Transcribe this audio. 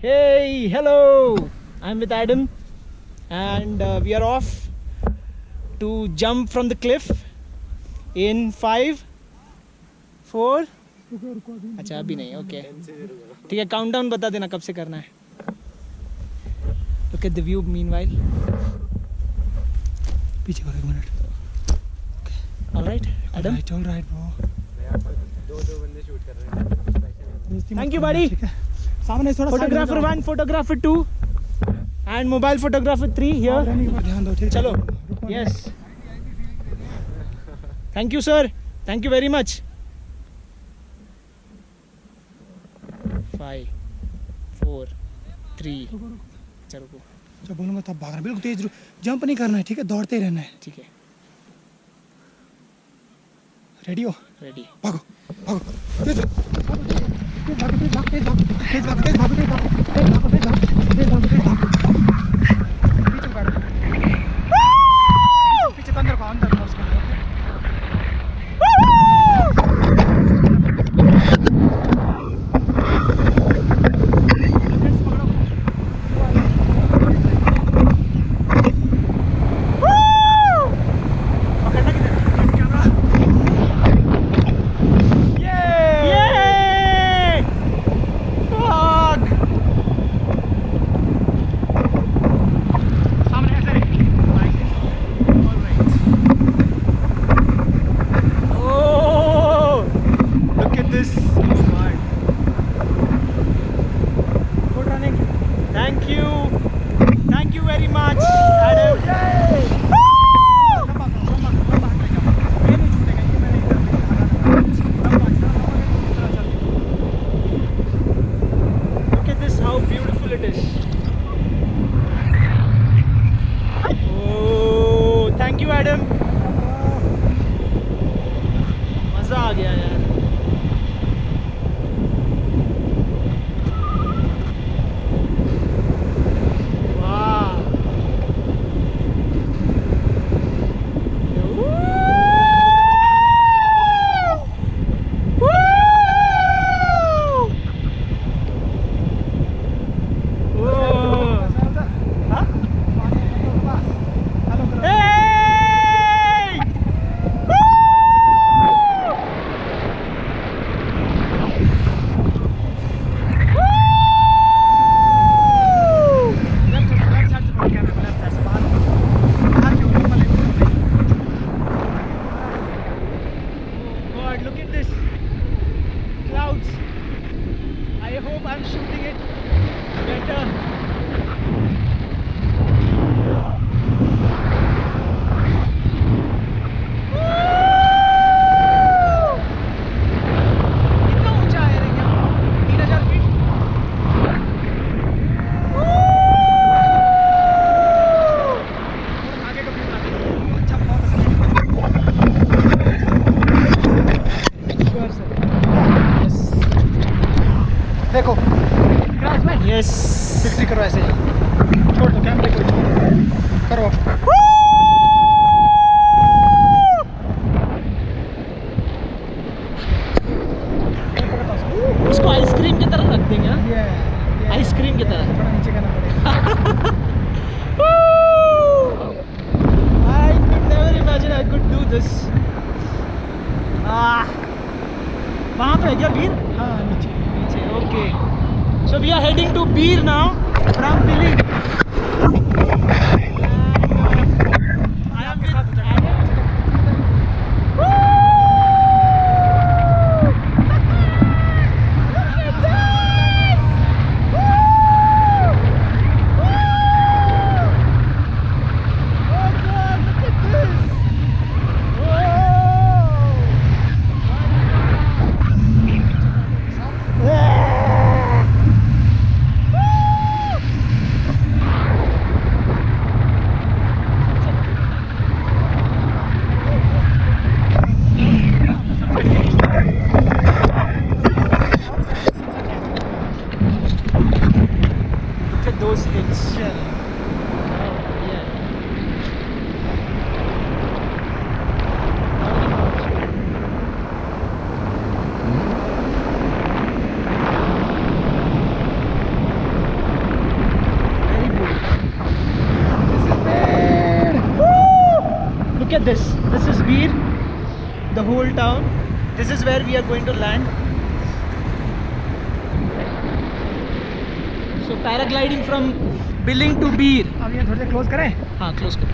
Hey, hello. I'm with Adam, and we are off to jump from the cliff in 5, 4. अच्छा अभी नहीं, okay. ठीक है, countdown बता देना कब से करना है. Look at the view meanwhile. पीछे करो एक minute. All right, Adam. All right, bro. दो बंदे शूट कर रहे हैं. Thank you, buddy. सामने थोड़ा photographer 1, photographer 2 and mobile photographer 3 here. ध्यान दो, ठीक. चलो. Yes. Thank you, sir. Thank you very much. 5, 4, 3. चलो को. जब बोलूँगा तब भागना, बिल्कुल तेज जंप नहीं करना है, ठीक है, दौड़ते ही रहना है. ठीक है. रेडी हो? रेडी. भागो भागो तेज भागो तेज भागो तेज भागो तेज भागो तेज भागो तेज भागो तेज भागो तेज भागो तेज भागो तेज भागो पीछे भागो पीछे अंदर को अंदर को उसके Thank you very much, Adam. Look at this, how beautiful it is. Oh, thank you, Adam. मजा आ गया यार. Look at this clouds. I hope I'm shooting it better. कितना ऊंचा है रे यहाँ? 3000 फीट. आगे का व्यू अच्छा बहुत देखो Yes. फिक्स करो ऐसे ही छोड़ दो कैमरे को करो उसको आइसक्रीम की तरह रख देंगे. आइसक्रीम की तरह. थोड़ा नीचे करना पड़ेगा. I could never imagine I could do this. वहाँ पे है क्या बीर? हाँ नीचे नीचे. Okay. So we are heading to Bir now from Billing. I am with Adam. Those hits. Yeah. Yeah. Look at this. This is Bir, the whole town. This is where we are going to land. So paragliding from Billing to Bir. अब ये थोड़ी देर close करें. हाँ, close करो.